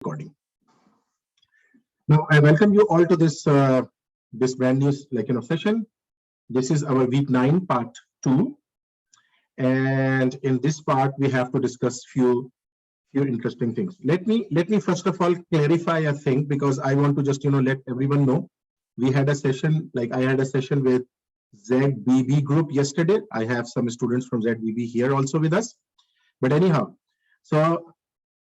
Recording. Now, I welcome you all to this this brand new session. This is our week 9 part 2, and in this part we have to discuss few interesting things. Let me first of all clarify a thing, because I want to just let everyone know. We had a session, I had a session with ZBB group yesterday. I have some students from ZBB here also with us. But anyhow, so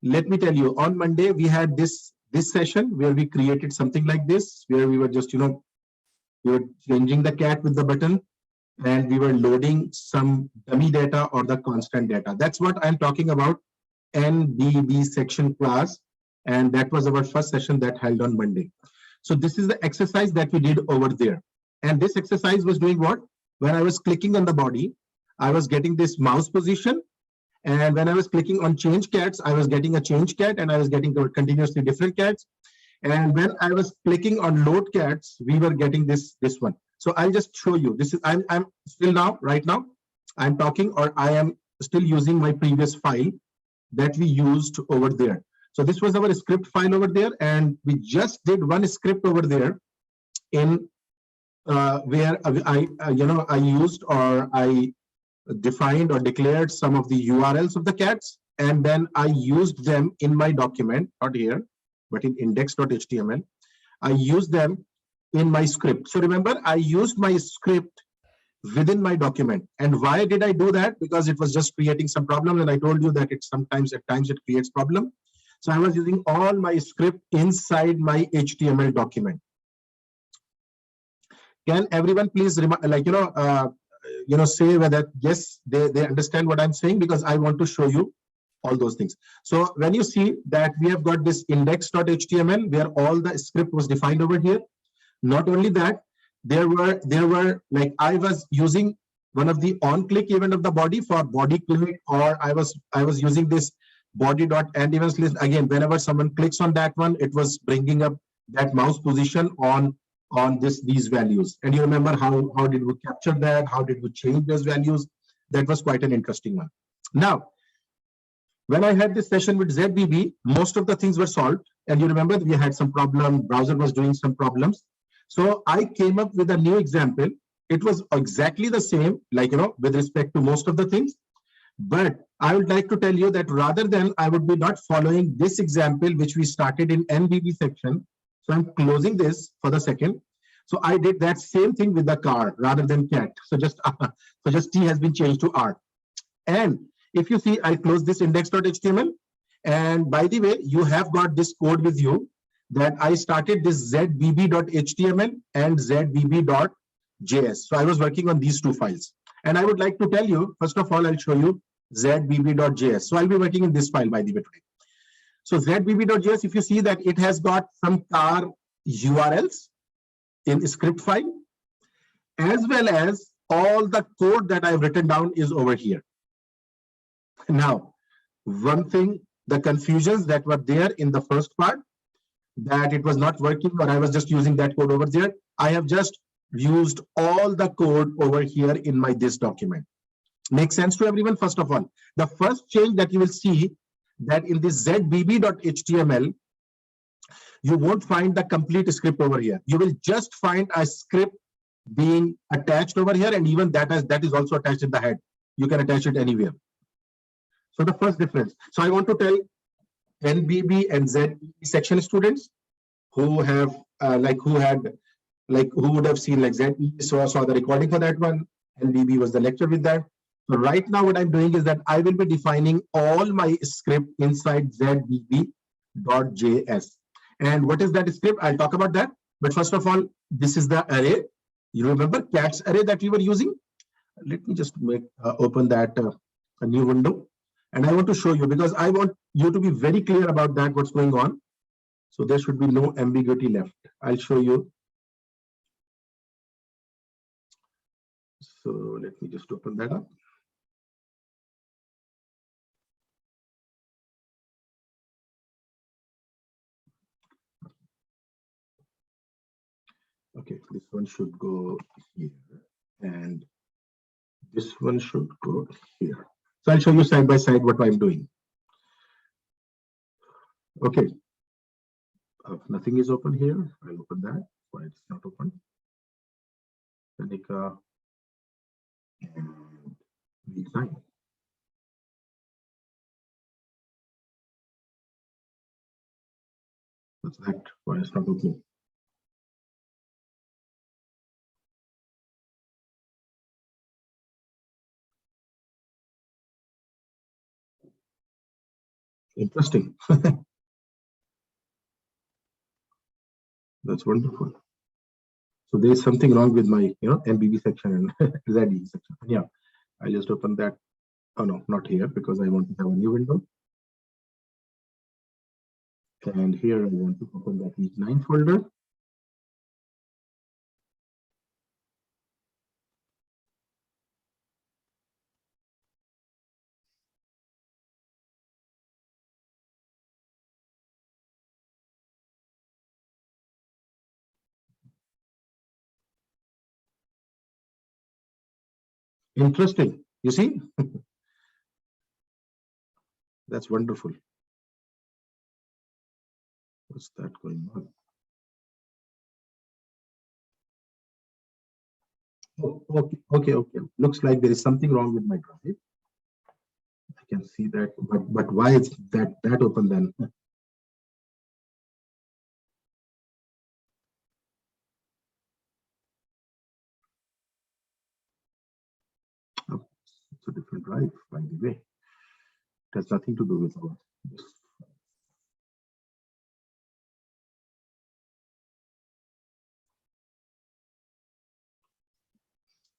let me tell you, on Monday we had this session where we created something like this, where we were just we were changing the cat with the button, and we were loading some dummy data or the constant data. That's what I'm talking about, NBB section class, and that was our first session that held on Monday. So this is the exercise that we did over there, and this exercise was doing what? When I was clicking on the body, I was getting this mouse position. And when I was clicking on change cats, I was getting a change cat, and I was getting continuously different cats. And when I was clicking on load cats, we were getting this one. So I'll just show you. This is I'm still right now I'm talking, or I am still using my previous file that we used over there. So this was our script file over there, and we just did one script over there in where I used, or I defined or declared some of the URLs of the cats, and then I used them in my document, not here, but in index.html. I used them in my script. So remember, I used my script within my document. And why did I do that? Because it was just creating some problem, and I told you that at times it creates problem. So I was using all my script inside my HTML document. Can everyone please say whether yes, they understand what I'm saying, because I want to show you all those things. So when you see that we have got this index.html where all the script was defined over here. Not only that, there were I was using one of the on-click event of the body for body click, or I was using this body.end events list. Again, whenever someone clicks on that one, it was bringing up that mouse position on these values. And you remember how did we capture that? How did we change those values? That was quite an interesting one. Now, when I had this session with ZBB, most of the things were solved. And you remember we had some problem, browser was doing some problems. So I came up with a new example. It was exactly the same, with respect to most of the things. But I would like to tell you that rather than I would be not following this example, which we started in NBB section. So I'm closing this for the second. So I did that same thing with the car rather than cat. So just T has been changed to R. And if you see, I close this index.html. And by the way, you have got this code with you that I started this zbb.html and zbb.js. So I was working on these two files. And I would like to tell you, first of all, I'll show you zbb.js. So I'll be working in this file by the way today. So zbb.js, if you see that it has got some car URLs in the script file, as well as all the code that I've written down is over here. Now, one thing, the confusions that were there in the first part, that it was not working, or I was just using that code over there. I have just used all the code over here in this document. Makes sense to everyone? First of all, the first change that you will see, that in this zbb.html, you won't find the complete script over here. You will just find a script being attached over here, and even that is also attached in the head. You can attach it anywhere. So the first difference. So I want to tell NBB and ZBB section students who have who would have seen ZBB saw the recording for that one. NBB was the lecture with that. So right now what I'm doing is that I will be defining all my script inside zbb.js. And what is that script? I'll talk about that. But first of all, this is the array. You remember cats array that we were using? Let me just open that a new window. And I want to show you, because I want you to be very clear about that, what's going on. So there should be no ambiguity left. I'll show you. So let me just open that up. Okay, this one should go here, and this one should go here. So I'll show you side by side what I'm doing. Okay, Nothing is open here. I'll open that. Why it's not open? Seneca and Week9. What's that? Why it's not opening? Interesting. That's wonderful. So there is something wrong with my, MBB section and ZE section. Yeah, I just open that. Oh no, not here, because I want to have a new window. And here I want to open that Week9 folder. Interesting. You see? That's wonderful. What's that going on? Oh, okay. Looks like there is something wrong with my drive. I can see that, but why is that open then? Oh, it's a different drive, by the way. It has nothing to do with our.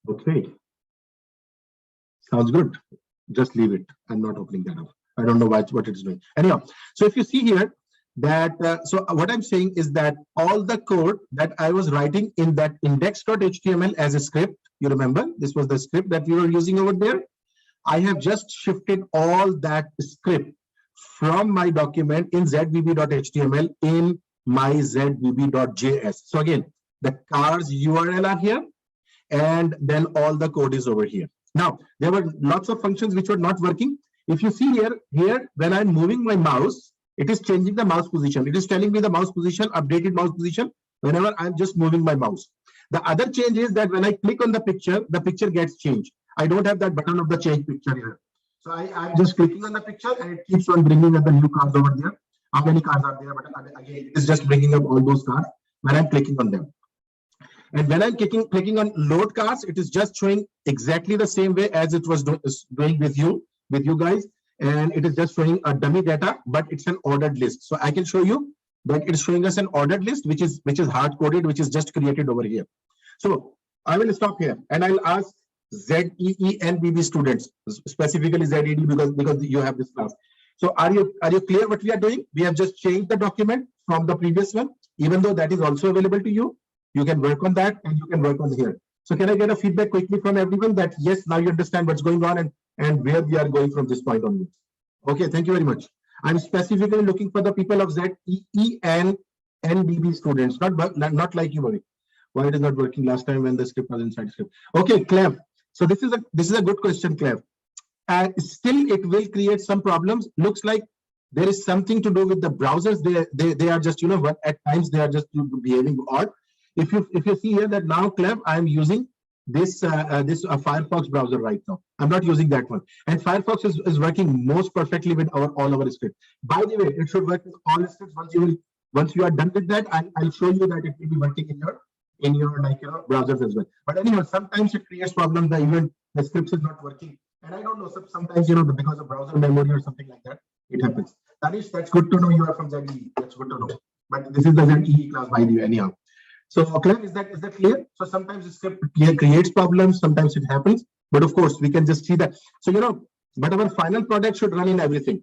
Okay. Sounds good. Just leave it. I'm not opening that up. I don't know what it's doing. Anyhow, so if you see here that, so what I'm saying is that all the code that I was writing in that index.html as a script, you remember, this was the script that we were using over there. I have just shifted all that script from my document in zvb.html in my zvb.js. So again, the cars URL are here, and then all the code is over here. Now, there were lots of functions which were not working. If you see here, when I'm moving my mouse, it is changing the mouse position. It is telling me the mouse position, updated mouse position, whenever I'm just moving my mouse. The other change is that when I click on the picture gets changed. I don't have that button of the change picture here. So I'm just clicking on the picture and it keeps on bringing up the new cars over there. How many cars are there? But again, it's just bringing up all those cars when I'm clicking on them. And when I'm clicking on load cars, it is just showing exactly the same way as it was doing with you guys. And it is just showing a dummy data, but it's an ordered list. So I can show you that it's showing us an ordered list, which is hard coded, which is just created over here. So I will stop here and I'll ask ZEE and BB students, specifically ZED because you have this class. So are you clear what we are doing? We have just changed the document from the previous one, even though that is also available to you. You can work on that and you can work on here. So can I get a feedback quickly from everyone that yes, now you understand what's going on and where we are going from this point onwards? Okay, thank you very much. I'm specifically looking for the people of ZEE and NBB students, not like you, Bobby. Why it is not working last time when the script was inside script? Okay, Clev. So this is a good question, Clev. Still, it will create some problems. Looks like there is something to do with the browsers. They are just at times they are just behaving odd. If you see here that now, Clev, I am using this Firefox browser right now. I'm not using that one, and Firefox is working most perfectly with all our scripts. By the way, it should work with all scripts. Once you are done with that, I'll show you that it will be working in your browsers as well. But anyhow, sometimes it creates problems that even the scripts is not working, and I don't know. Sometimes because of browser memory or something like that, it happens. Tanish, that's good to know you are from ZE. That's good to know. But this is the ZE class by the way. Anyhow. So, Clev, is that clear? So sometimes the script creates problems, sometimes it happens, but of course we can just see that. So but our final product should run in everything.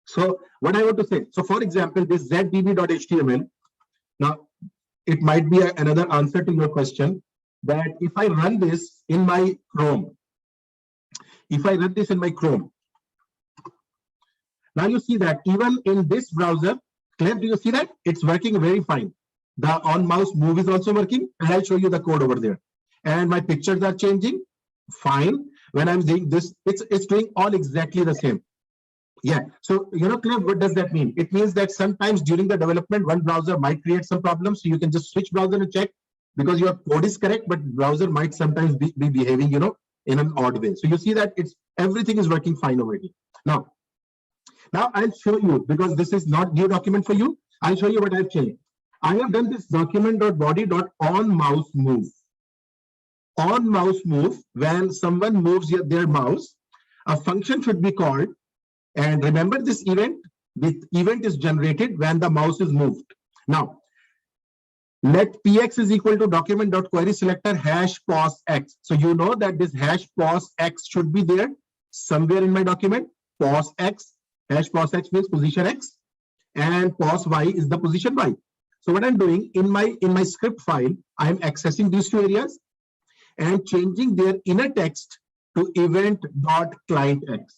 So what I want to say, so for example, this zbb.html, now it might be another answer to your question that if I run this in my Chrome, now you see that even in this browser, Clev, do you see that it's working very fine? The on mouse move is also working, and I'll show you the code over there. And my pictures are changing, fine. When I'm doing this, it's doing all exactly the same. Yeah. So, Cliff, what does that mean? It means that sometimes during the development, one browser might create some problems. So you can just switch browser and check because your code is correct, but browser might sometimes be behaving, in an odd way. So you see that everything is working fine over here. Now I'll show you, because this is not new document for you. I'll show you what I've changed. I have done this document.body.onMouseMove. On mouse move, when someone moves their mouse, a function should be called. And remember this event is generated when the mouse is moved. Now, let px is equal to document.querySelector #pos_x. So you know that this #pos_x should be there somewhere in my document. Pos_x, #pos_x means position x, and pos_y is the position y. So what I'm doing in my script file, I'm accessing these two areas and changing their inner text to event.clientX.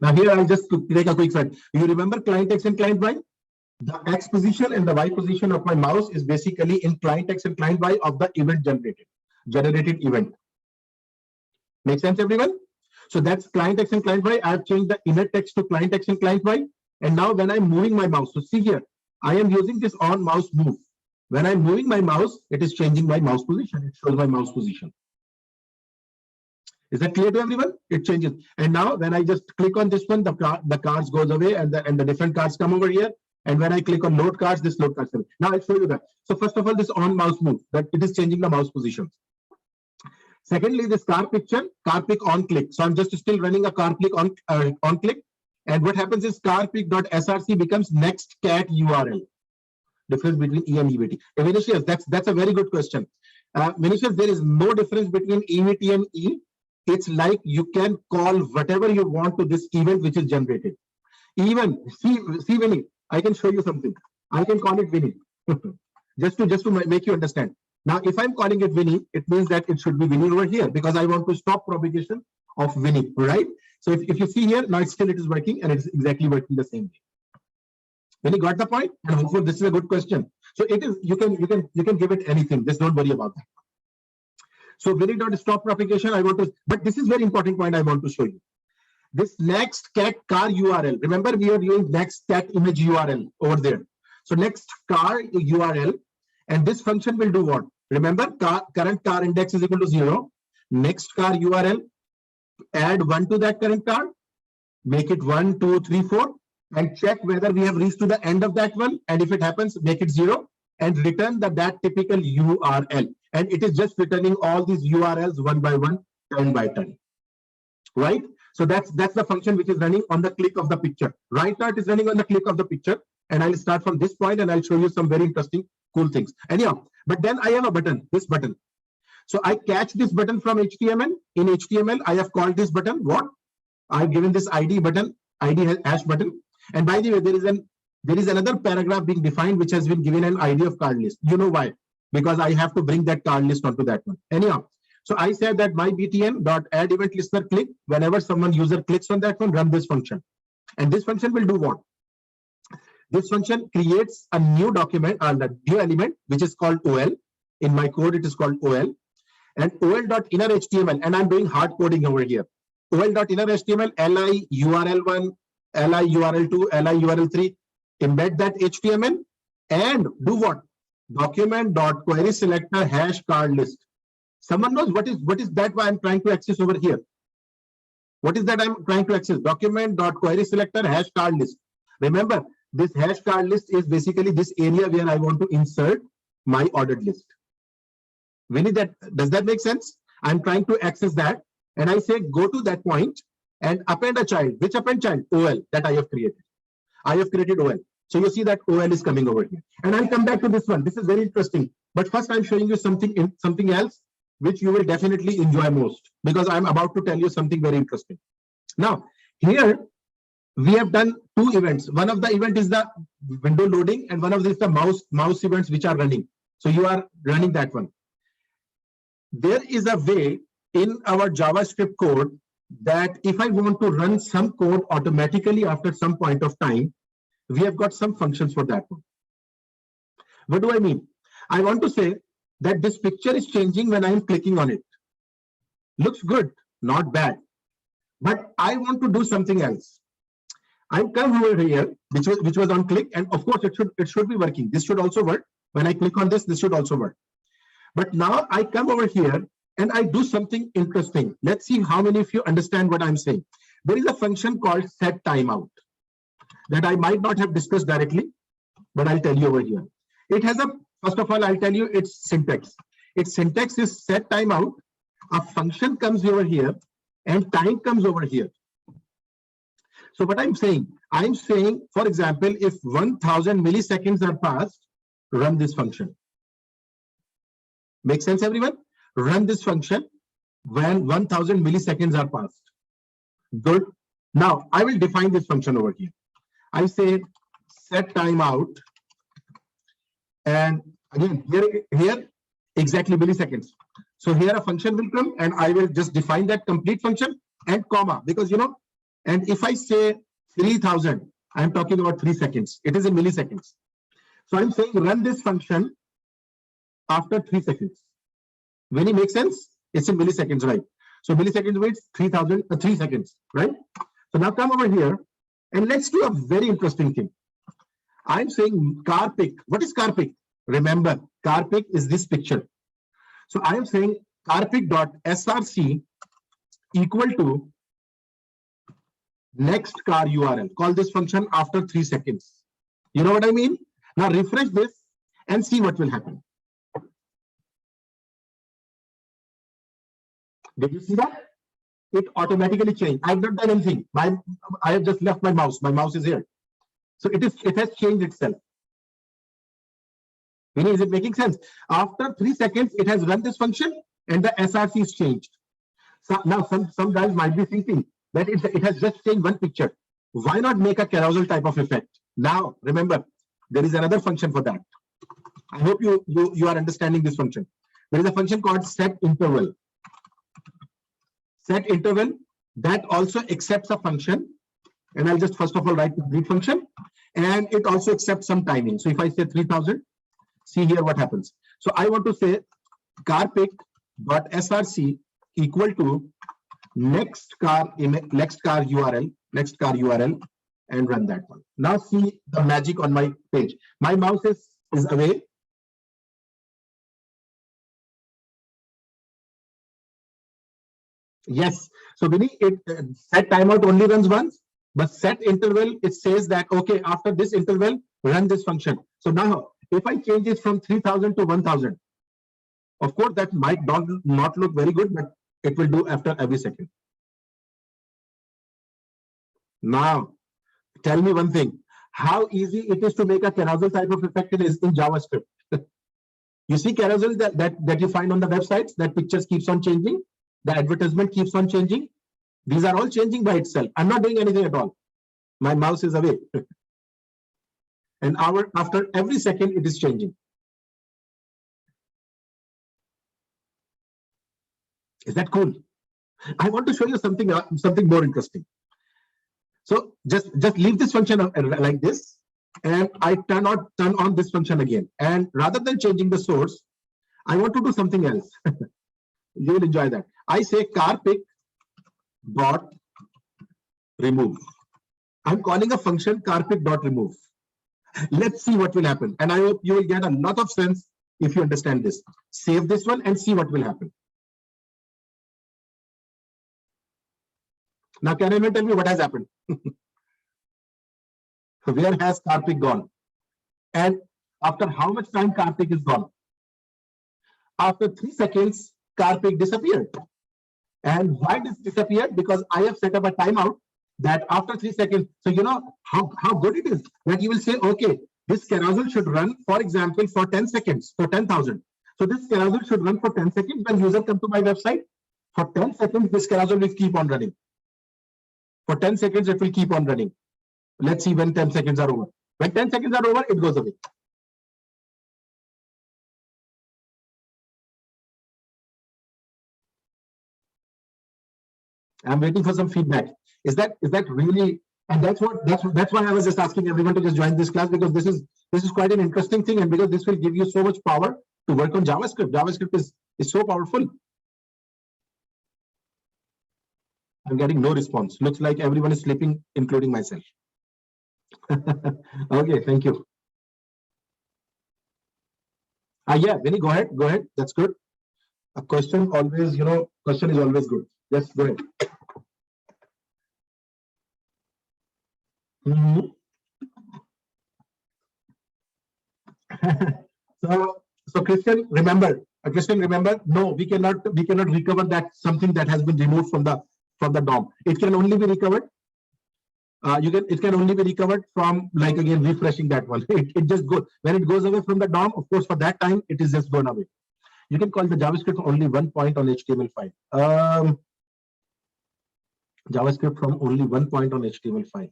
Now here I'll just take a quick slide. You remember client X and client Y? The X position and the Y position of my mouse is basically in client X and client Y of the event generated event. Make sense, everyone? So that's client X and client Y. I've changed the inner text to client X and client Y. And now when I'm moving my mouse, so see here, I am using this on mouse move. When I'm moving my mouse, it is changing my mouse position. It shows my mouse position. Is that clear to everyone? It changes. And now when I just click on this one, the cards goes away and the different cards come over here. And when I click on load cards, this load cards. Now I'll show you that. So first of all, this on mouse move, that it is changing the mouse positions. Secondly, this car picture, car pick on click. So I'm just still running a car click on click. And what happens is carpick.src becomes next cat URL. Difference between E and EVT. Vinicius, that's a very good question. Vinicius, there is no difference between EVT and E. It's like you can call whatever you want to this event which is generated. Even see Vinny, I can show you something. I can call it Vinny. just to make you understand. Now, if I'm calling it Vinny, it means that it should be Vinny over here because I want to stop propagation of Vinny, right? So if you see here, now it is working and it's exactly working the same way. When you got the point, and hopefully this is a good question. So it is, you can give it anything. Just don't worry about that. So Vinny.stop propagation, but this is very important point I want to show you. This next cat car URL. Remember, we are doing next cat image URL over there. So next car URL, and this function will do what? Remember, current car index is equal to 0. Next car URL, add 1 to that current car, make it 1, 2, 3, 4, and check whether we have reached to the end of that one. And if it happens, make it 0 and return that typical URL. And it is just returning all these URLs one by one, turn by turn. Right? So that's the function which is running on the click of the picture. Right now it is running on the click of the picture. And I'll start from this point and I'll show you some very interesting, cool things. Anyhow, but then I have a button, this button. So I catch this button from HTML. In HTML, I have called this button what? I've given this ID button, ID hash button. And by the way, there is another paragraph being defined which has been given an ID of card list. You know why? Because I have to bring that card list onto that one. Anyhow, so I said that my btn.add event listener click, whenever someone user clicks on that one, run this function. And this function will do what? This function creates a new document, the new element, which is called OL. In my code, it is called OL. And OL.innerHTML, and I'm doing hard coding over here. OL.innerHTML, li URL1, li URL2, li URL3, embed that HTML and do what? Document.querySelector #card list. Someone knows what is that why I'm trying to access over here? What is that I'm trying to access? Document.querySelector #card list. Remember, this #card list is basically this area where I want to insert my ordered list. Vinny, does that make sense? I'm trying to access that, and I say go to that point and append a child. Which append child? OL that I have created. I have created OL. So you see that OL is coming over here. And I'll come back to this one. This is very interesting. But first, I'm showing you something else which you will definitely enjoy most, because I'm about to tell you something very interesting. Now, here we have done two events. One of the event is the window loading, and one of this is the mouse events which are running. So you are running that one. There is a way in our JavaScript code that if I want to run some code automatically after some point of time, we have got some functions for that one. What do I mean? I want to say that this picture is changing when I'm clicking on it. Looks good, not bad. But I want to do something else. I come over here, which was on click, and of course it should be working. This should also work. When I click on this should also work. But now I come over here and I do something interesting. Let's see how many of you understand what I'm saying. There is a function called set timeout that I might not have discussed directly, but I'll tell you over here. It has first of all, I'll tell you its syntax. Its syntax is set timeout. A function comes over here and time comes over here. So what I'm saying, for example, if 1000 milliseconds are passed, run this function. Make sense, everyone? Run this function when 1000 milliseconds are passed. Good. Now I will define this function over here. I say set timeout, and again here exactly milliseconds. So here a function will come, and I will just define that complete function and comma, because and if I say 3000, I'm talking about 3 seconds. It is in milliseconds. So I'm saying run this function after 3 seconds. When it makes sense, it's in milliseconds, right? So milliseconds means 3 seconds, right? So now come over here and let's do a very interesting thing. I'm saying car pick. What is car pick? Remember, car pick is this picture. So I am saying carpick.src equal to next car URL. Call this function after 3 seconds. You know what I mean? Now refresh this and see what will happen. Did you see that? It automatically changed. I've not done anything. I have just left my mouse. My mouse is here. So it has changed itself. Is it making sense? After 3 seconds, it has run this function and the SRC is changed. So now some guys might be thinking that it has just changed one picture. Why not make a carousel type of effect? Now, remember, there is another function for that. I hope you are understanding this function. There is a function called set interval. Set interval that also accepts a function, and I'll just first of all write the read function, and it also accepts some timing. So if I say 3000, see here what happens. So I want to say carpick.src equal to next car URL, and run that one. Now see the magic on my page. My mouse is away. Yes. So Vinny, set timeout only runs once, but set interval, it says that, okay, after this interval, run this function. So now, if I change it from 3000 to 1000, of course, that might not look very good, but it will do after every second. Now, tell me one thing. How easy it is to make a carousel type of effect in JavaScript. You see carousels that you find on the websites, that pictures keeps on changing. The advertisement keeps on changing. These are all changing by itself. I'm not doing anything at all. My mouse is away. And after every second, it is changing. Is that cool? I want to show you something more interesting. So just leave this function like this, and I turn on this function again. And rather than changing the source, I want to do something else. You will enjoy that. I say carpick.remove. I'm calling a function carpick.remove. Let's see what will happen. And I hope you will get a lot of sense if you understand this. Save this one and see what will happen. Now, can anyone tell me what has happened? Where has Karthik gone? And after how much time Karthik is gone? After 3 seconds, Karthik disappeared. And why this disappeared? Because I have set up a timeout that after 3 seconds, so you know how good it is that you will say, okay, this carousel should run, for example, for 10 seconds, for 10,000. So this carousel should run for 10 seconds. When user come to my website, for 10 seconds, this carousel will keep on running. For 10 seconds, it will keep on running. Let's see when 10 seconds are over. When 10 seconds are over, it goes away. I'm waiting for some feedback. Is that really? And that's why I was just asking everyone to just join this class, because this is quite an interesting thing, and because this will give you so much power to work on JavaScript. JavaScript is so powerful. I'm getting no response. Looks like everyone is sleeping, including myself. Okay, thank you. Yeah, Vinny, go ahead. Go ahead. That's good. A question always, question is always good. Yes, go ahead. Mhm. So, Christian, remember, no, we cannot recover that something that has been removed from the DOM. It can only be recovered. It can only be recovered from like again refreshing that one. It just goes when it goes away from the DOM. Of course, for that time, it is just gone away. You can call the JavaScript only one point on HTML file. JavaScript from only one point on HTML file.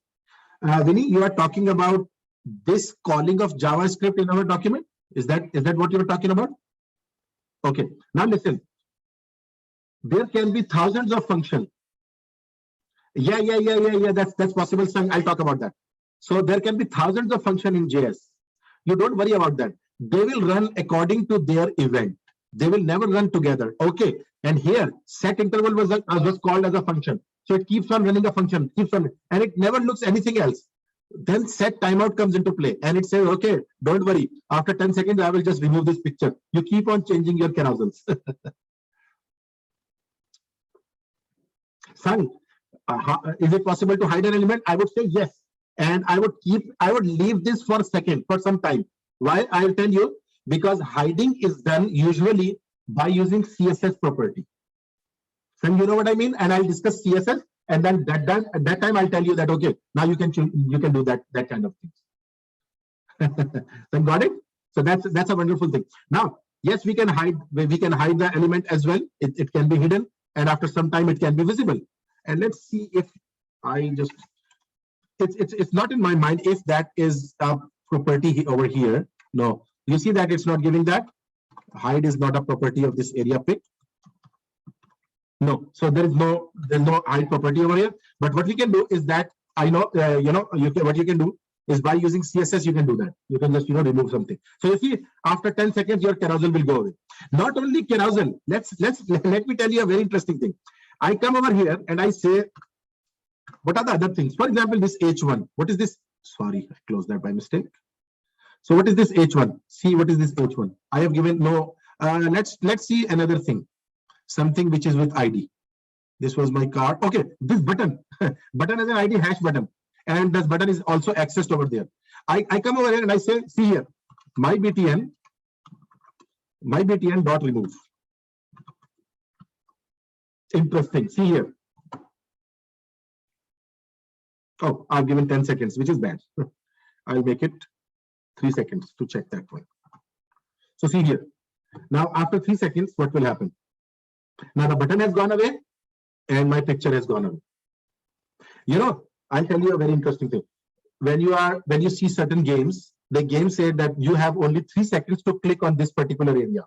Vinny, you are talking about this calling of JavaScript in our document. Is that what you are talking about? Okay. Now listen. There can be thousands of functions. Yeah. That's possible, son. I'll talk about that. So there can be thousands of functions in JS. You don't worry about that. They will run according to their event. They will never run together. Okay. And here, set interval was called as a function. So it keeps on running a function, and it never looks anything else. Then set timeout comes into play, and it says, okay, don't worry. After 10 seconds, I will just remove this picture. You keep on changing your carousels. Son, is it possible to hide an element? I would say yes. And I would leave this for a second, for some time. Why? I'll tell you, because hiding is done usually by using CSS property. So you know what I mean? And I'll discuss CSS, and then at that time I'll tell you that okay, now you can do that kind of things. So got it? So that's a wonderful thing. Now, yes, we can hide the element as well. It can be hidden, and after some time it can be visible. And let's see if I just it's not in my mind if that is a property over here. No, you see that it's not giving that. Hide is not a property of this area pick. No, so there's no hide property over here. But what we can do is that I know what you can do is by using CSS you can do that. You can just remove something. So you see after 10 seconds your carousel will go away. Not only carousel. Let me tell you a very interesting thing. I come over here and I say, what are the other things? For example, this H1. What is this? Sorry, I closed that by mistake. So what is this H1? See, what is this H1? I have given no. Let's see another thing. Something which is with ID. This was my card. Okay, this button. Button is an ID hash button. And this button is also accessed over there. I come over here and I say, see here, my BTN dot remove. Interesting. See here. Oh, I've given 10 seconds, which is bad. I'll make it 3 seconds to check that one. So see here. Now, after 3 seconds, what will happen? Now the button has gone away and my picture has gone away. I'll tell you a very interesting thing. When you see certain games, the game said that you have only 3 seconds to click on this particular area.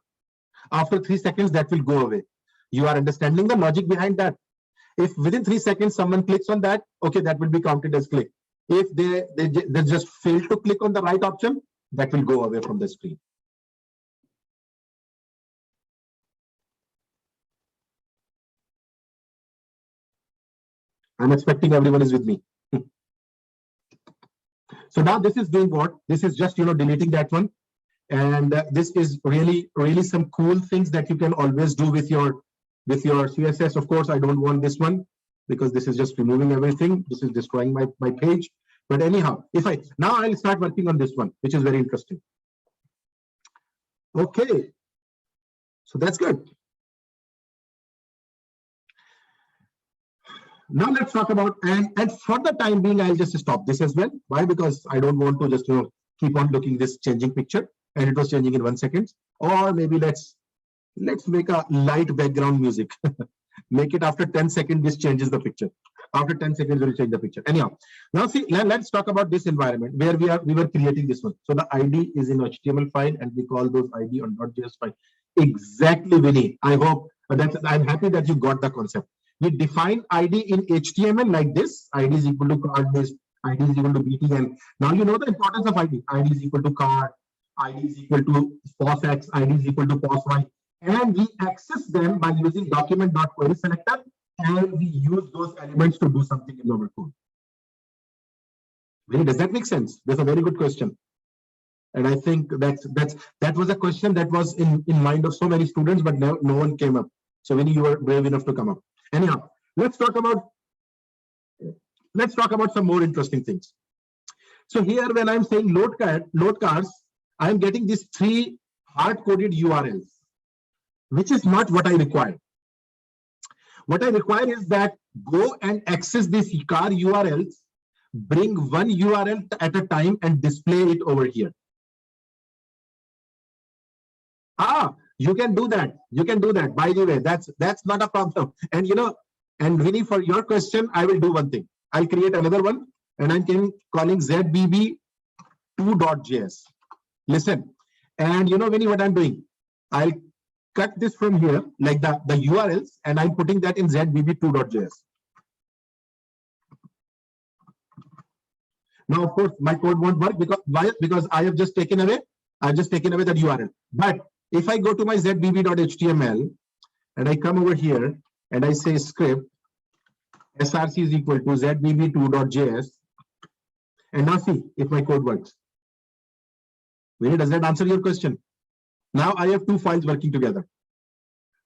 After 3 seconds, that will go away. You are understanding the logic behind that. If within 3 seconds someone clicks on that, okay, that will be counted as click. If they just fail to click on the right option, that will go away from the screen. I'm expecting everyone is with me. So now this is doing what? This is just deleting that one, and this is really some cool things that you can always do with your CSS. Of course, I don't want this one because this is just removing everything. This is destroying my page. But anyhow, now I'll start working on this one, which is very interesting. Okay, so that's good. Now let's talk about, and for the time being, I'll just stop this as well. Why? Because I don't want to just keep on looking this changing picture, and it was changing in 1 second. Or maybe let's make a light background music. Make it after 10 seconds, this changes the picture. After 10 seconds, we'll change the picture. Anyhow, now see, let's talk about this environment where we were creating this one. So the ID is in HTML file, and we call those ID on .js file. Exactly, Vinny. I hope I'm happy that you got the concept. We define ID in HTML like this. ID is equal to card list. ID is equal to BTN. Now you know the importance of ID. ID is equal to card. ID is equal to pos X. ID is equal to pos Y. And we access them by using document.query selector, and we use those elements to do something in our code. Does that make sense? That's a very good question. And I think that was a question that was in mind of so many students, but no one came up. So Vinny, you were brave enough to come up. Anyhow, let's talk about some more interesting things. So here, when I'm saying load cars, I'm getting these 3 hard-coded URLs, which is not what I require. What I require is that go and access these car URLs, bring one URL at a time and display it over here. You can do that. You can do that. By the way, that's not a problem. And and Vinny, for your question, I will do one thing. I'll create another one, and I'm calling ZBB2.js. Listen, and Vinny, what I'm doing? I'll cut this from here, like the URLs, and I'm putting that in ZBB2.js. Now, of course, my code won't work because I have just taken away. I've just taken away that URL. But if I go to my zbb.html and I come over here and I say script src is equal to zbb2.js, and now see if my code works. Really, does that answer your question? Now I have 2 files working together.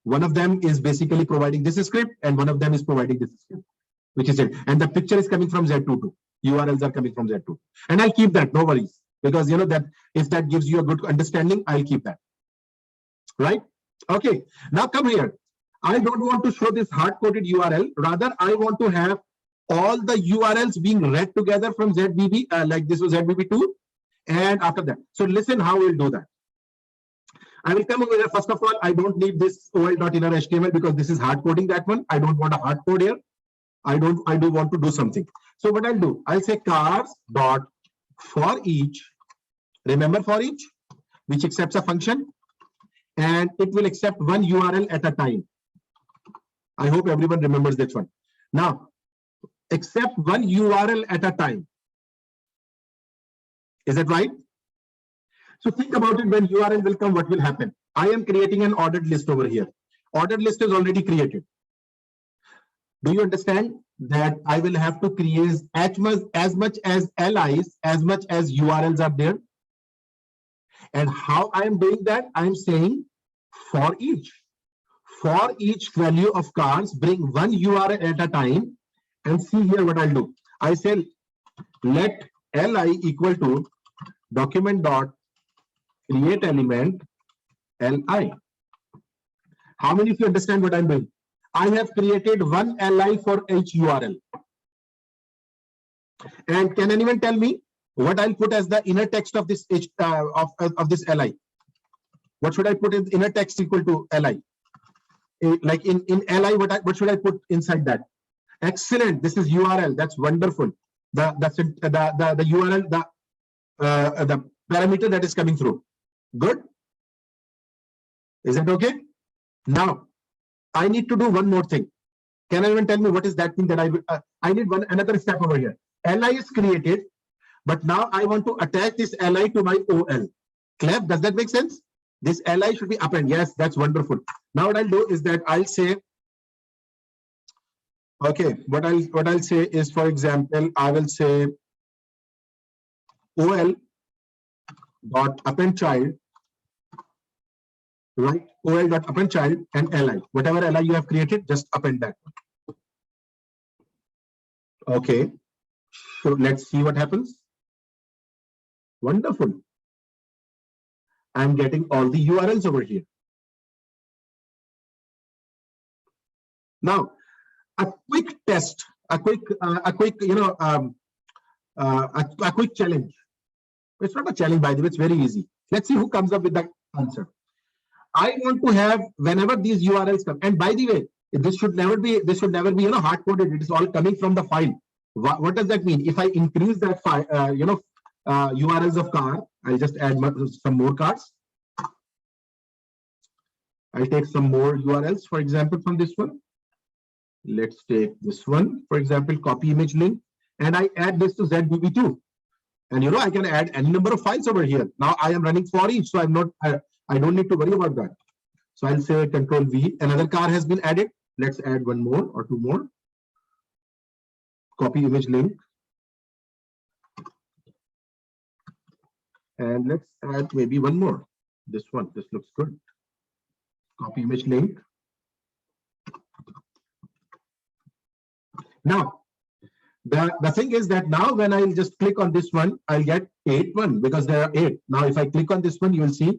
One of them is basically providing this script, and one of them is providing this script, which is it. And the picture is coming from Z22. URLs are coming from Z2. And I'll keep that, no worries. Because that if that gives you a good understanding, I'll keep that. Right? Okay. Now come here. I don't want to show this hard-coded URL. Rather, I want to have all the URLs being read together from ZBB, like this was ZBB2, and after that. So listen how we'll do that. I will come over here. First of all, I don't need this ol.inner.html because this is hard coding that one. I don't want a hard code here. I do want to do something. So what I'll do, I'll say cars.forEach. Remember for each, which accepts a function, and it will accept one URL at a time. I hope everyone remembers this one. Now, accept one URL at a time. Is that right? So think about it. When URL will come, what will happen? I am creating an ordered list over here. Ordered list is already created. Do you understand that I will have to create as much as LIs, as much as URLs are there? And how I am doing that? I am saying for each value of cars, bring one URL at a time. And see here what I'll do. I say let li equal to document.create element li. How many of you understand what I'm doing? I have created one li for each URL. And can anyone tell me what I'll put as the inner text of this of this li? What should I put in inner text equal to li? Like in li, what should I put inside that? Excellent. This is URL. That's wonderful. The URL, the parameter that is coming through. Good. Is that okay? Now, I need to do one more thing. Can anyone tell me what is that thing that I need another step over here? Li is created, but now I want to attach this li to my ol. Clef, does that make sense? This li should be append. Yes, that's wonderful. Now what I'll do is that I'll say, okay, what I'll say is, for example, I will say ol dot append child, right? ol dot append child and li. Whatever li you have created, just append that. Okay. So let's see what happens. Wonderful. I'm getting all the URLs over here. Now, a quick test, a quick challenge. It's not a challenge, by the way. It's very easy. Let's see who comes up with that answer. I want to have, whenever these URLs come, and by the way, this should never be hard coded. It is all coming from the file. What does that mean? If I increase that file, URLs of car, I'll just add some more cars. I'll take some more URLs, for example, from this one. Let's take this one, for example, copy image link, and I add this to ZBB2. And I can add any number of files over here. Now I am running for each, so I don't need to worry about that. So I'll say Control V. Another car has been added. Let's add one more or two more. Copy image link. And let's add maybe one more. This one, this looks good. Copy image link. Now, the thing is that now when I'll just click on this one, I'll get 8.1 because there are 8. Now, if I click on this one, you will see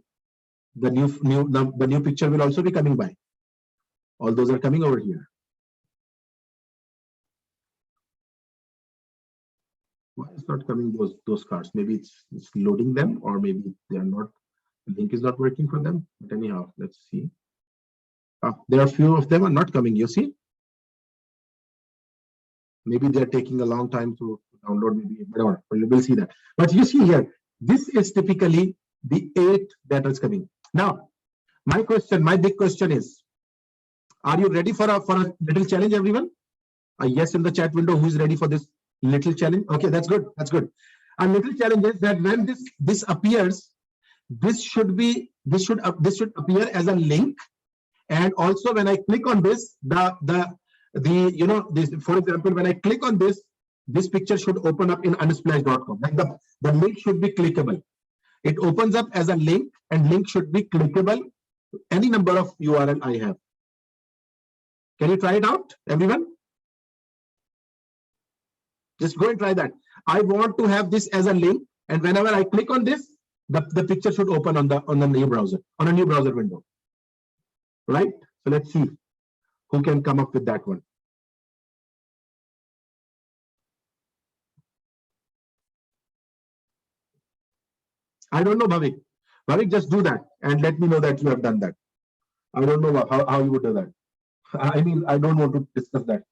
the new picture will also be coming by. All those are coming over here. Why is not coming those cards? Maybe it's loading them, or maybe they are not. The link is not working for them. But anyhow, let's see. There are few of them are not coming. You see. Maybe they're taking a long time to download, maybe whatever, you will see that. But you see here, this is typically the 8 that is coming. Now, my big question is, are you ready for a little challenge, everyone? A yes in the chat window, who is ready for this little challenge? Okay, that's good. That's good. A little challenge is that when this appears, this should appear as a link. And also when I click on this, this, for example, when I click on this picture should open up in unsplash.com. Like the link should be clickable. It opens up as a link, and link should be clickable. Any number of URL I have. Can you try it out, everyone? Just go and try that. I want to have this as a link, and whenever I click on this, the picture should open on the new browser, on a new browser window. Right? So let's see who can come up with that one. I don't know, Bhavik. Bhavik, just do that and let me know that you have done that. I don't know how you would do that. I mean, I don't want to discuss that.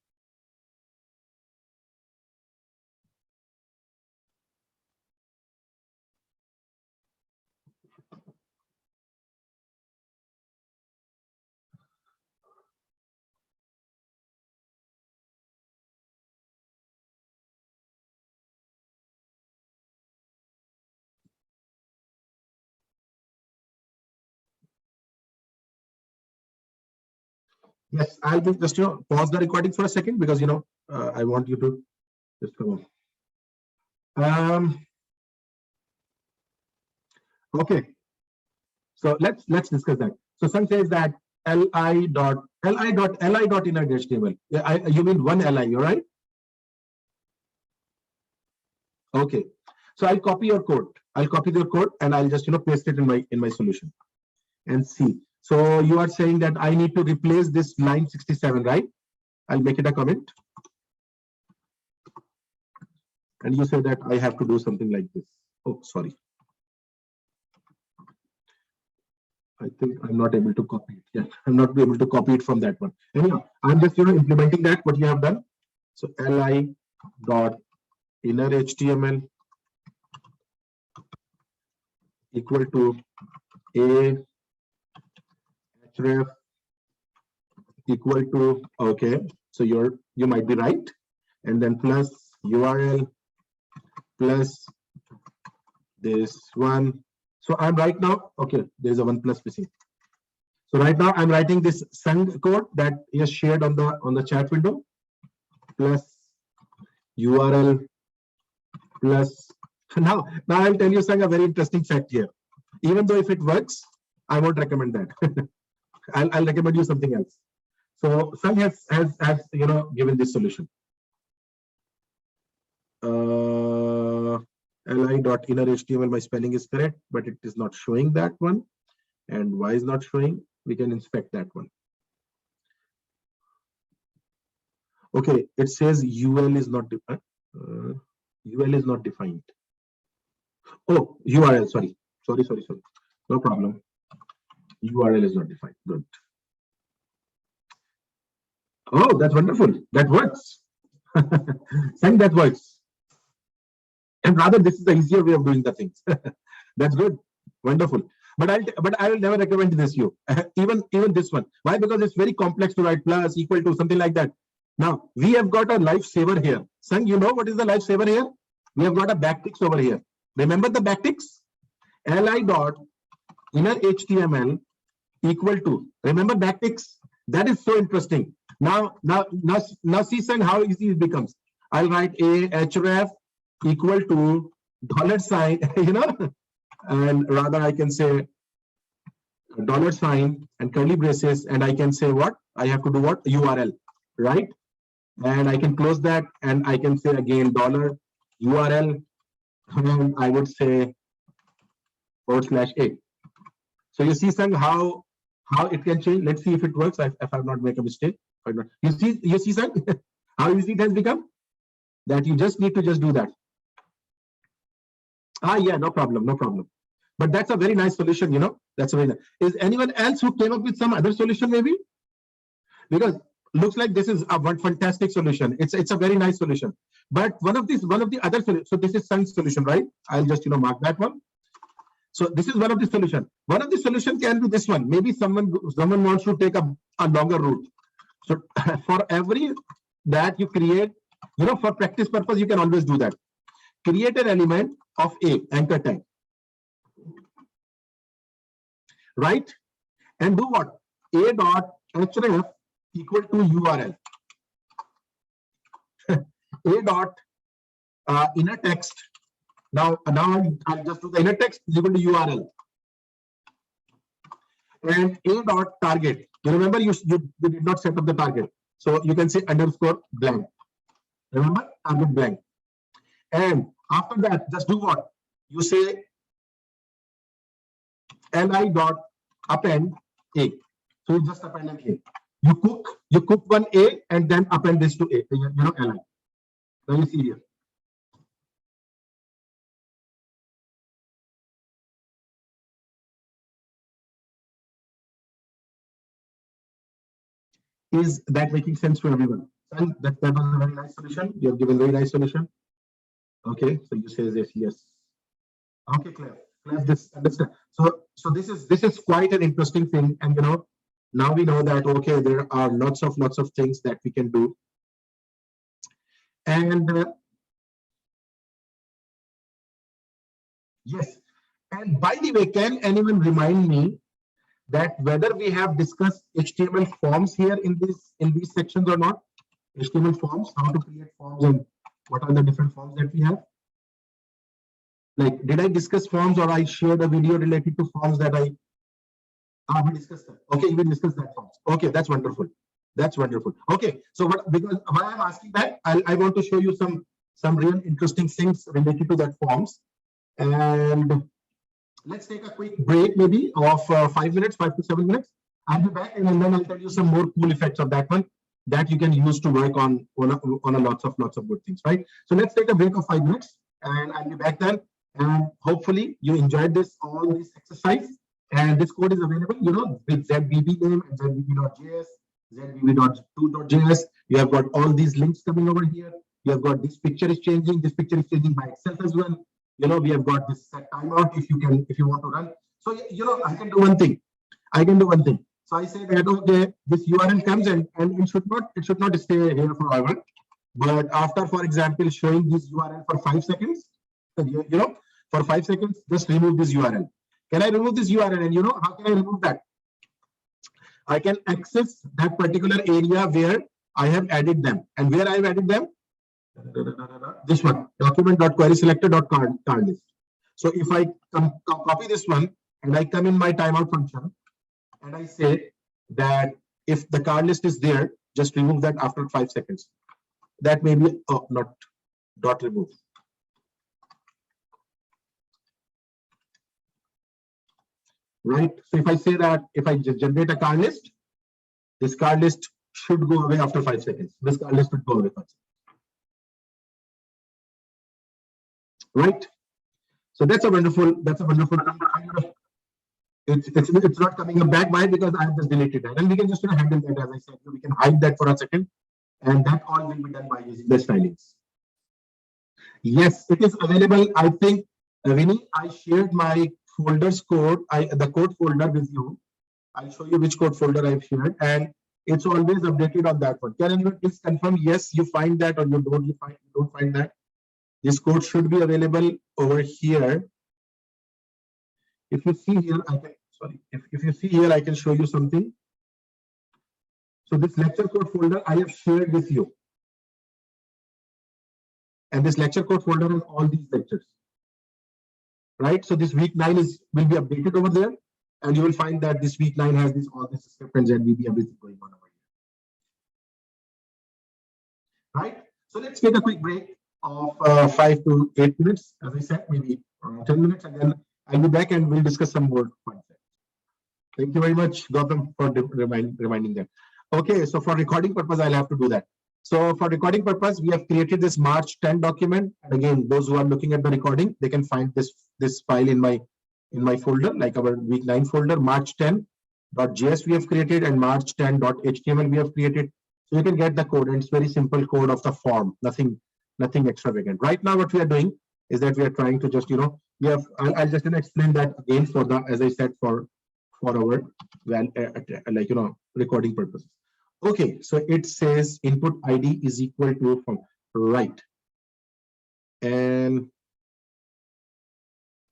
Yes, I'll just pause the recording for a second because I want you to just come on. Okay, so let's discuss that. So some says that li.inner-table. You mean one li, you're right? Okay, so I'll copy your code. I'll copy your code and I'll just paste it in my solution and see. So you are saying that I need to replace this line 67, right? I'll make it a comment. And you say that I have to do something like this. Oh, sorry. I think I'm not able to copy it. Yeah, I'm not able to copy it from that one. Anyhow, I'm just implementing that what you have done. So li.inner-html equal to a href equal to, okay, so you might be right, and then plus URL plus this one. So I'm right now, okay, there's a 1 plus missing. So right now I'm writing this Sung code that is shared on the chat window, plus URL plus. Now I'll tell you, Sung, a very interesting fact here. Even though if it works, I won't recommend that. I'll recommend you something else. So Sung has given this solution. li.inner-html, my spelling is correct, but it is not showing that one. And why is not showing? We can inspect that one. Okay, it says UL is not defined. UL is not defined. Oh, URL, sorry. No problem. URL is not defined. Good. Oh, that's wonderful. That works. Saying that works. And rather, this is the easier way of doing the things. That's good. Wonderful. But I will never recommend this you. even this one. Why? Because it's very complex to write plus, equal to, something like that. Now, we have got a lifesaver here. Sang, you know what is the lifesaver here? We have got a backticks over here. Remember the backticks? li.inner-html equal to. Remember backticks? That is so interesting. Now see, Sang, how easy it becomes. I'll write a href equal to $sign, and rather I can say dollar sign and curly braces, and I can say what? I have to do what? URL, right? And I can close that, and I can say again dollar URL, and I would say /a. So you see, Sang, how it can change. Let's see if it works. If I've not make a mistake. You see, Sang, how easy it has become. That you just need to just do that. Yeah, no problem, no problem. But that's a very nice solution, you know. That's a very nice. Is anyone else who came up with some other solution, maybe? Because looks like this is a one fantastic solution. It's a very nice solution. But one of the other solutions. So this is Sung's solution, right? I'll just mark that one. So this is one of the solution. One of the solution can be this one. Maybe someone wants to take a longer route. So for every that you create, for practice purpose, you can always do that. Create an element of a anchor tag, right? And do what? A dot href equal to URL. A dot inner text. Now I'll just do the inner text is equal to URL. And a dot target. You remember you did not set up the target. So you can say underscore blank. Remember, target blank. And after that, just do what? You say li dot append a. So you just append an a. You cook one a and then append this to a. Li. Now you see here. Is that making sense to everyone? And that was a very nice solution. You have given very nice solution. Okay, so you say this, yes. Okay, Claire, this understand. So this is quite an interesting thing, and now we know that okay, there are lots of things that we can do, and yes. And by the way, can anyone remind me that whether we have discussed HTML forms here in these sections or not? HTML forms, how to create forms, and what are the different forms that we have? Like, did I discuss forms, or I shared a video related to forms that we discussed that. Okay, we discussed that forms. Okay, that's wonderful. That's wonderful. Okay, so because why I'm asking that, I want to show you some real interesting things related to that forms. And let's take a quick break, maybe of 5 minutes, 5 to 7 minutes. I'll be back, and then I'll tell you some more cool effects of that one that you can use to work on a lots of good things, right? So let's take a break of 5 minutes, and I'll be back then. And hopefully you enjoyed all this exercise. And this code is available, with ZBB name and ZBB.js, ZBB.2.js. You have got all these links coming over here. You have got this picture is changing. This picture is changing by itself as well. We have got this set timeout if you want to run. So I can do one thing. So I say that okay, this URL comes and it should not stay here forever. But after, for example, showing this URL for 5 seconds, for 5 seconds, just remove this URL. Can I remove this URL? And how can I remove that? I can access that particular area where I have added them. And where I have added them? This one, document.querySelector.card list. So if I copy this one and I come in my timeout function and I say that if the card list is there, just remove that after 5 seconds. That may be not dot remove. Right. So if I say that if I just generate a card list, this card list should go away after 5 seconds. This card list would go away 5 seconds. Right. So that's a wonderful number. It's not coming up back. Why? Because I have just deleted that, and we can just handle that. As I said, we can hide that for a second, and that all will be done by using the stylings. Yes, it is available. I think, Vinny, I shared my folders code, the code folder with you. I'll show you which code folder I've shared, and it's always updated on that one. Can anyone please confirm? Yes, you find that, or you don't find that. This code should be available over here. If you see here, if you see here, I can show you something. So this lecture code folder I have shared with you. And this lecture code folder has all these lectures. right? So this week 9 will be updated over there, and you will find that this week 9 has all this script and ZBB, everything going on over here, right? So let's take a quick break of 5 to 8 minutes, as I said, maybe 10 minutes, and then I'll be back and we'll discuss some more points. Thank you very much, Gautam, for reminding that. Okay, so for recording purpose, I'll have to do that. So for recording purpose, we have created this March 10 document. And again, those who are looking at the recording, they can find this file in my folder, like our week 9 folder, March 10.js we have created, and March 10.html we have created. So you can get the code, and it's very simple code of the form, nothing extravagant. Right now, what we are doing is that we are trying to just, I'll just explain that again for the, as I said, for our recording purposes. Okay, so it says input ID is equal to from right, and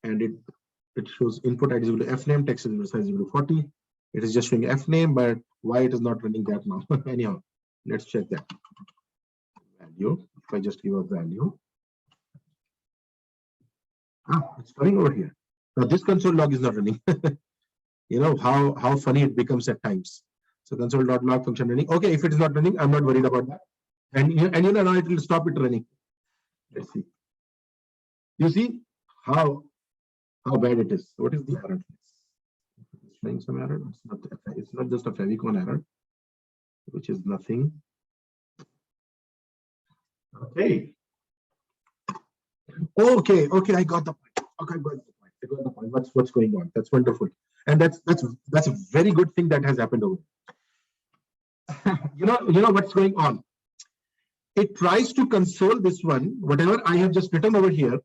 it shows input ID is equal to fname, text is equal to size is equal to 40. It is just showing fname, but why it is not running that now? Anyhow, let's check that value. If I just give a value, it's running over here. Now this console log is not running. You know how funny it becomes at times. So console.log function running. Okay, if it is not running, I'm not worried about that. And now it will stop it running. Let's see. You see how bad it is. What is the error? It's showing some error. It's not just a favicon error, which is nothing. Okay. Okay, I got the point. Okay, I got the point. What's going on? That's wonderful. And that's a very good thing that has happened over. you know what's going on. It tries to console this one, whatever I have just written over here.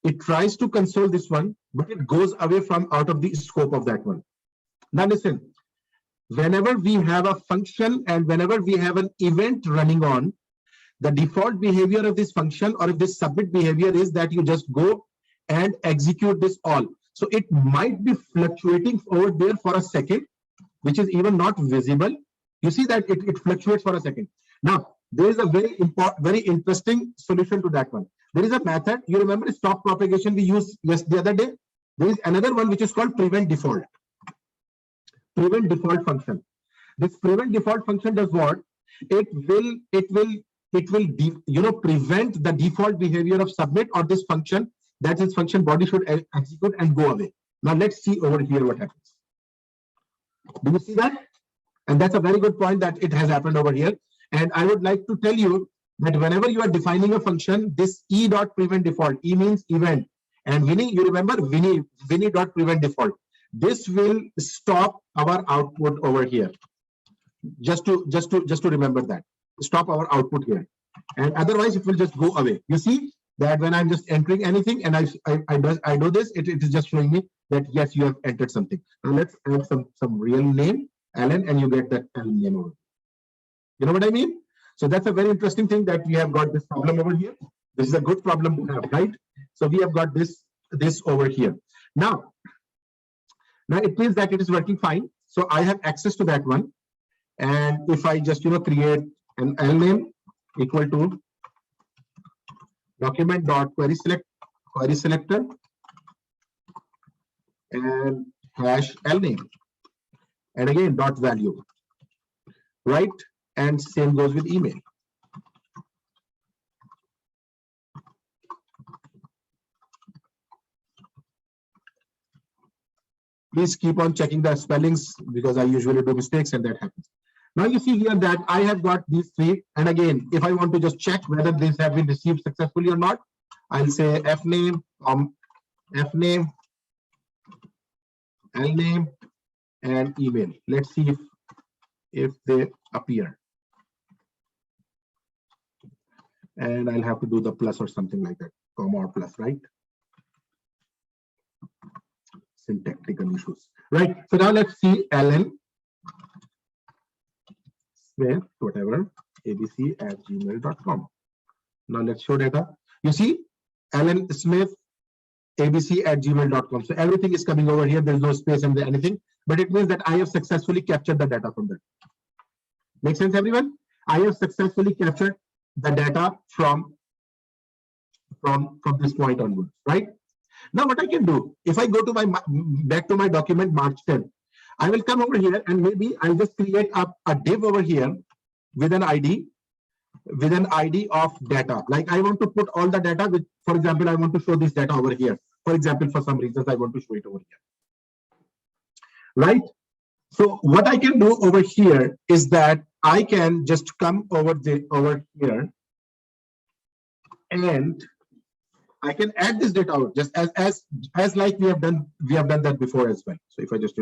It tries to console this one, but it goes away from out of the scope of that one. Now listen, whenever we have a function and whenever we have an event running on, the default behavior of this function or of this submit behavior is that you just go and execute this all. So it might be fluctuating over there for a second, which is even not visible. You see that it fluctuates for a second. Now, there is a very interesting solution to that one. There is a method, you remember stop propagation we used the other day? There is another one which is called prevent default. Prevent default function. This prevent default function does what? It will prevent the default behavior of submit or this function, that this function body should execute and go away. Now let's see over here what happens. Do you see that? And that's a very good point that it has happened over here. And I would like to tell you that whenever you are defining a function, this e.prevent default, e means event, and Winnie, you remember Winnie.prevent default. This will stop our output over here. Just to remember that. Stop our output here. And otherwise it will just go away. You see that when I'm just entering anything and I do this, it is just showing me that yes, you have entered something. Now let's add some real name, Alan, and you get that Alan name over. You know what I mean? So that's a very interesting thing that we have got this problem over here. This is a good problem to have, right? So we have got this over here. Now it means that it is working fine. So I have access to that one. And if I just create an L name equal to document.query selector and hash L name, and again dot value, right? And same goes with email. Please keep on checking the spellings because I usually do mistakes and that happens. Now you see here that I have got these three, and again, if I want to just check whether these have been received successfully or not, I'll say fname, fname, lname, and email. Let's see if they appear. And I'll have to do the plus or something like that, comma or plus, right? Syntactical issues, right? So now let's see Alan Smith, whatever, abc@gmail.com. Now let's show data. You see, Alan Smith, abc@gmail.com. So everything is coming over here. There's no space and anything, but it means that I have successfully captured the data from that. Make sense, everyone? I have successfully captured the data from this point onwards, right? Now what I can do, if I go to my back to my document March 10th, I will come over here and maybe I'll just create a div over here with an ID of data. Like I want to put all the data with, for example, I want to show this data over here. For example, for some reasons, I want to show it over here. Right? So what I can do over here is that I can just come over here and I can add this data out just as like we have done that before as well. So if I just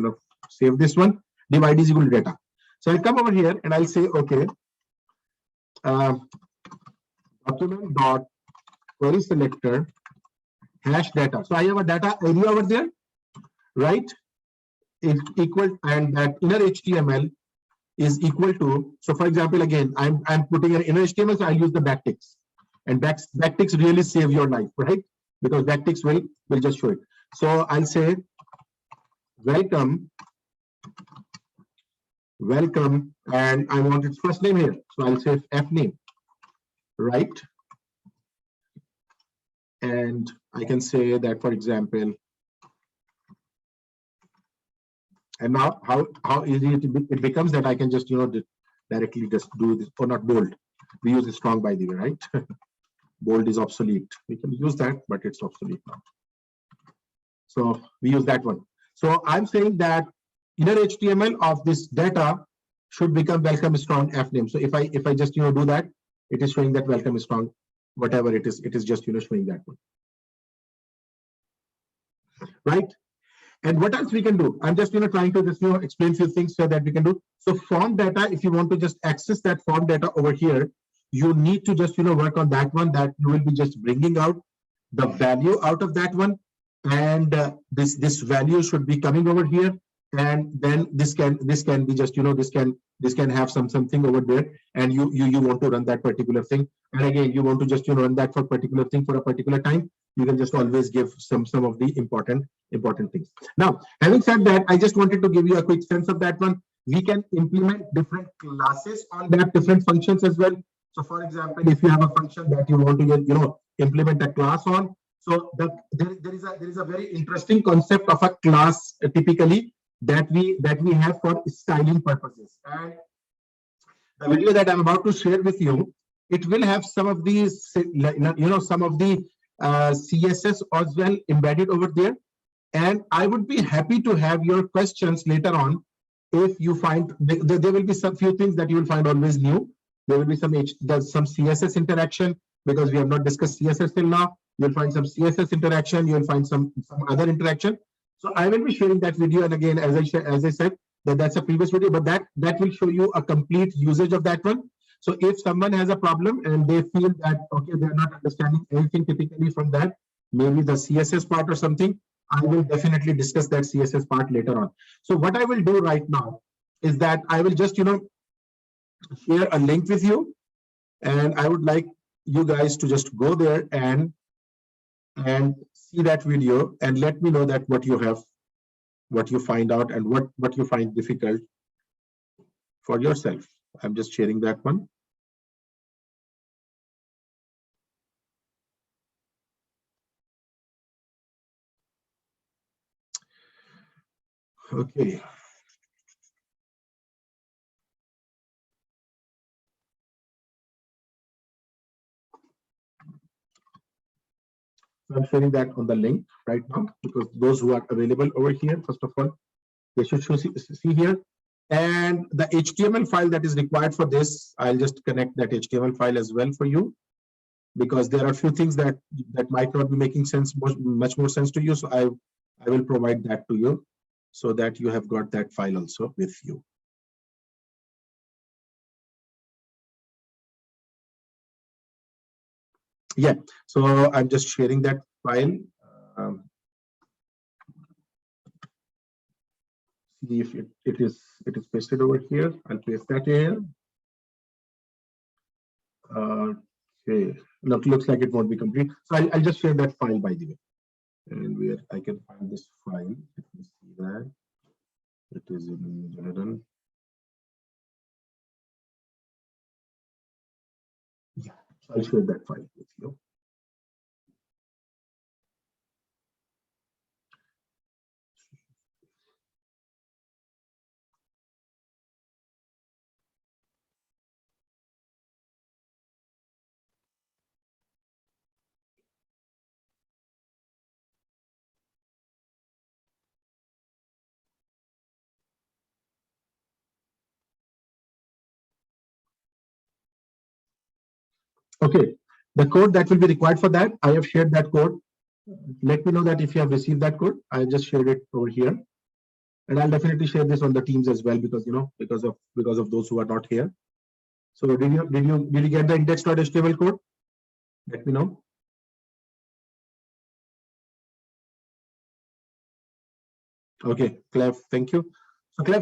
save this one, divide is equal to data. So I'll come over here and I'll say okay, document dot query selector hash data. So I have a data area over there, right? Is equal, and that inner HTML is equal to. So for example, again, I'm putting an inner HTML, so I'll use the backticks. And backticks really save your life, right? Because backticks will just show it. So I'll say welcome, and I want its first name here. So I'll say F name, right? And I can say that, for example, and now how easy it becomes that I can just directly just do this, or not bold. We use it strong, by the way, right? Bold is obsolete. We can use that, but it's obsolete now. So we use that one. So I'm saying that inner HTML of this data should become welcome strong F name. So if I just do that, it is showing that welcome strong, whatever it is just showing that one, right? And what else we can do? I'm just trying to just explain few things so that we can do. So form data, if you want to just access that form data over here, you need to just work on that one, that you will be just bringing out the value out of that one, and this value should be coming over here, and then this can be just this can have something over there, and you want to run that particular thing, and again you want to just run that for particular thing for a particular time. You can just always give some of the important things. Now, having said that, I just wanted to give you a quick sense of that one. We can implement different classes on that, different functions as well. So for example, if you have a function that you want to implement a class on, so there is a very interesting concept of a class typically that we have for styling purposes. And the video that I'm about to share with you, it will have some of these some of the CSS as well embedded over there. And I would be happy to have your questions later on. If you find there will be some few things that you will find always new. There will be some CSS interaction, because we have not discussed CSS till now. You'll find some CSS interaction. You'll find some other interaction. So I will be sharing that video. And again, as I said, that's a previous video, but that will show you a complete usage of that one. So if someone has a problem and they feel that okay, they're not understanding anything typically from that, maybe the CSS part or something, I will definitely discuss that CSS part later on. So what I will do right now is that I will just share a link with you, and I would like you guys to just go there and see that video and let me know that what you find out and what you find difficult for yourself. I'm just sharing that one. Okay. I'm sharing that on the link right now, because those who are available over here, first of all, they should see here. And the HTML file that is required for this, I'll just connect that HTML file as well for you, because there are a few things that might not be making sense, much more sense to you. So I will provide that to you so that you have got that file also with you. Yeah, so I'm just sharing that file. See if it is pasted over here. I'll paste that here. Okay, looks like it won't be complete. So I'll just share that file, by the way, and where I can find this file. Let me see that. It is in Jonathan. Yeah, so I'll share that file with you. Okay, the code that will be required for that, I have shared that code. Let me know that if you have received that code. I just shared it over here, and I'll definitely share this on the Teams as well, because because of those who are not here. So did you get the index.html code? Let me know. Okay, Clef, thank you. So Clef,